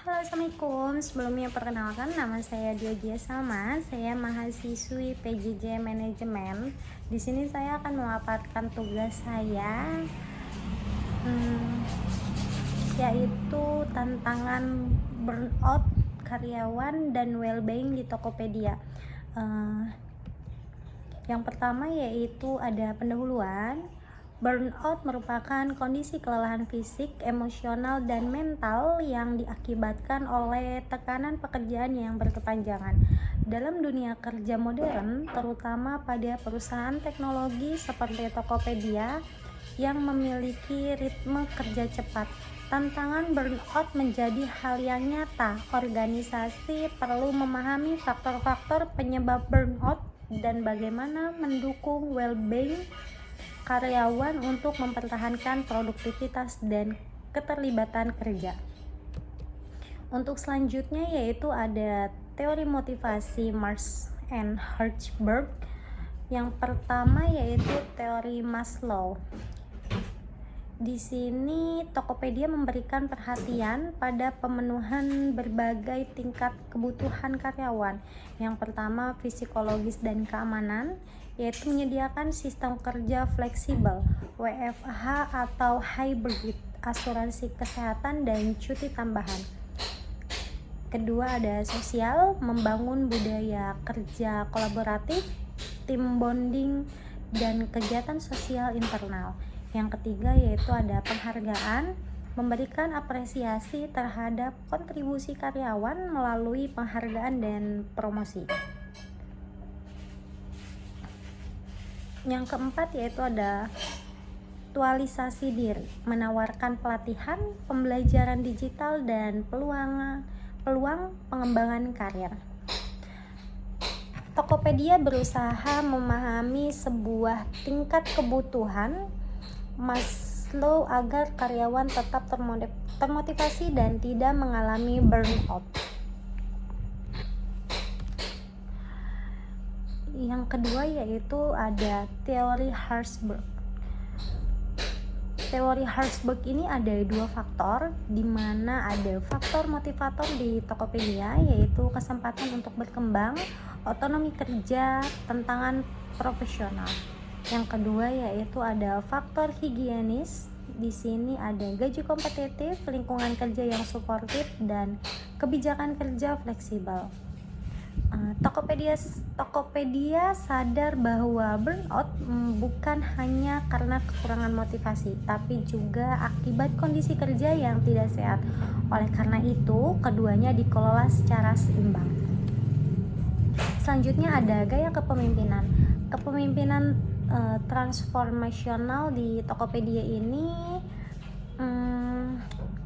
Halo, Assalamualaikum. Sebelumnya perkenalkan, nama saya Diogia Salma. Saya mahasiswi PJJ Manajemen. Di sini saya akan memaparkan tugas saya, hmm, yaitu tantangan burnout karyawan dan well-being di Tokopedia. Eh, yang pertama yaitu ada pendahuluan. Burnout merupakan kondisi kelelahan fisik, emosional, dan mental yang diakibatkan oleh tekanan pekerjaan yang berkepanjangan. Dalam dunia kerja modern, terutama pada perusahaan teknologi seperti Tokopedia yang memiliki ritme kerja cepat, tantangan burnout menjadi hal yang nyata. Organisasi perlu memahami faktor-faktor penyebab burnout dan bagaimana mendukung well-being karyawan untuk mempertahankan produktivitas dan keterlibatan kerja. Untuk selanjutnya yaitu ada teori motivasi Marx and Hertzberg. Yang pertama yaitu teori Maslow. Di sini Tokopedia memberikan perhatian pada pemenuhan berbagai tingkat kebutuhan karyawan. Yang pertama psikologis dan keamanan, yaitu menyediakan sistem kerja fleksibel, WFH atau hybrid, asuransi kesehatan dan cuti tambahan. Kedua ada sosial, membangun budaya kerja kolaboratif, tim bonding, dan kegiatan sosial internal. Yang ketiga yaitu ada penghargaan, memberikan apresiasi terhadap kontribusi karyawan melalui penghargaan dan promosi. Yang keempat yaitu ada aktualisasi diri, menawarkan pelatihan, pembelajaran digital, dan peluang pengembangan karir. Tokopedia berusaha memahami sebuah tingkat kebutuhan Maslow agar karyawan tetap termotivasi dan tidak mengalami burnout. Yang kedua yaitu ada teori Hertzberg. Teori Hertzberg ini ada dua faktor, di mana ada faktor motivator di Tokopedia yaitu kesempatan untuk berkembang, otonomi kerja, tantangan profesional. Yang kedua yaitu ada faktor higienis. Di sini ada gaji kompetitif, lingkungan kerja yang suportif, dan kebijakan kerja fleksibel. Tokopedia sadar bahwa burnout bukan hanya karena kekurangan motivasi, tapi juga akibat kondisi kerja yang tidak sehat. Oleh karena itu, keduanya dikelola secara seimbang. Selanjutnya ada gaya kepemimpinan. Kepemimpinan transformasional di Tokopedia ini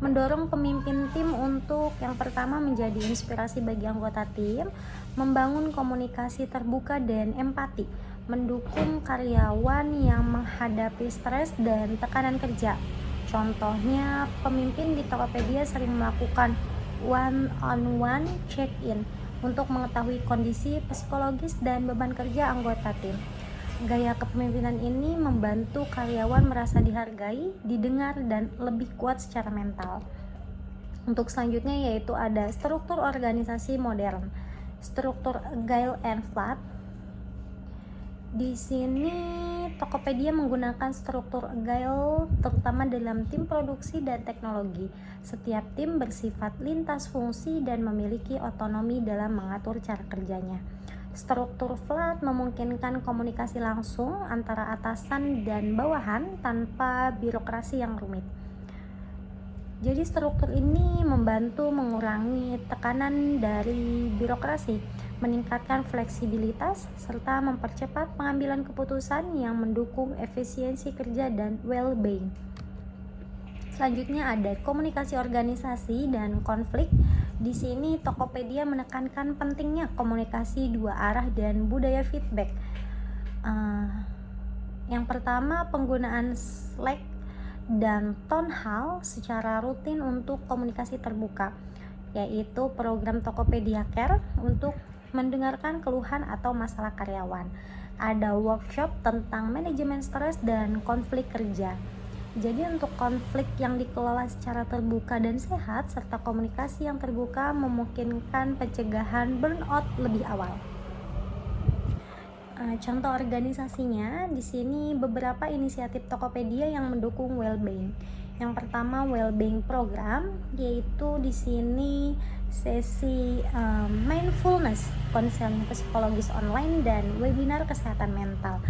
mendorong pemimpin tim untuk yang pertama menjadi inspirasi bagi anggota tim, membangun komunikasi terbuka dan empati, mendukung karyawan yang menghadapi stres dan tekanan kerja. Contohnya, pemimpin di Tokopedia sering melakukan one-on-one check-in untuk mengetahui kondisi psikologis dan beban kerja anggota tim. Gaya kepemimpinan ini membantu karyawan merasa dihargai, didengar, dan lebih kuat secara mental. Untuk selanjutnya yaitu ada struktur organisasi modern, struktur agile and flat. Di sini Tokopedia menggunakan struktur agile terutama dalam tim produksi dan teknologi. Setiap tim bersifat lintas fungsi dan memiliki otonomi dalam mengatur cara kerjanya. Struktur flat memungkinkan komunikasi langsung antara atasan dan bawahan tanpa birokrasi yang rumit. Jadi struktur ini membantu mengurangi tekanan dari birokrasi, meningkatkan fleksibilitas, serta mempercepat pengambilan keputusan yang mendukung efisiensi kerja dan well-being. Selanjutnya ada komunikasi organisasi dan konflik. Di sini Tokopedia menekankan pentingnya komunikasi dua arah dan budaya feedback. Yang pertama, penggunaan Slack dan Town Hall secara rutin untuk komunikasi terbuka, yaitu program Tokopedia Care untuk mendengarkan keluhan atau masalah karyawan. Ada workshop tentang manajemen stres dan konflik kerja. Jadi untuk konflik yang dikelola secara terbuka dan sehat serta komunikasi yang terbuka memungkinkan pencegahan burnout lebih awal. Contoh organisasinya di sini beberapa inisiatif Tokopedia yang mendukung well-being. Yang pertama well-being program, yaitu di sini sesi mindfulness, konseling psikologis online dan webinar kesehatan mental.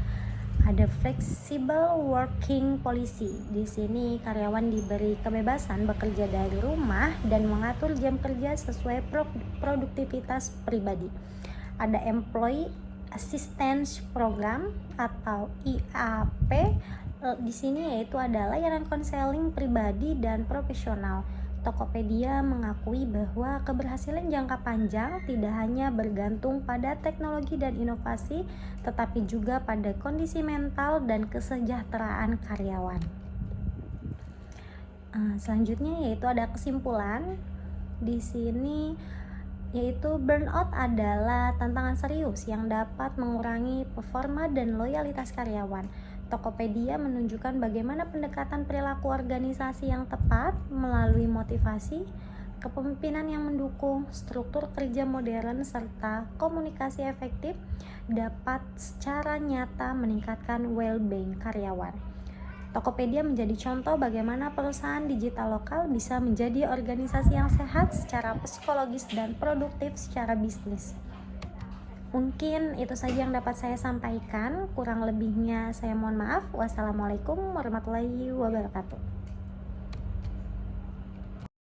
Ada flexible working policy. Di sini karyawan diberi kebebasan bekerja dari rumah dan mengatur jam kerja sesuai produktivitas pribadi. Ada employee assistance program atau IAP. Di sini yaitu adalah layanan konseling pribadi dan profesional. Tokopedia mengakui bahwa keberhasilan jangka panjang tidak hanya bergantung pada teknologi dan inovasi, tetapi juga pada kondisi mental dan kesejahteraan karyawan. Selanjutnya yaitu ada kesimpulan. Di sini yaitu burnout adalah tantangan serius yang dapat mengurangi performa dan loyalitas karyawan. Tokopedia menunjukkan bagaimana pendekatan perilaku organisasi yang tepat melalui motivasi, kepemimpinan yang mendukung, struktur kerja modern, serta komunikasi efektif dapat secara nyata meningkatkan well-being karyawan. Tokopedia menjadi contoh bagaimana perusahaan digital lokal bisa menjadi organisasi yang sehat secara psikologis dan produktif secara bisnis. Mungkin itu saja yang dapat saya sampaikan, kurang lebihnya saya mohon maaf. Wassalamualaikum warahmatullahi wabarakatuh.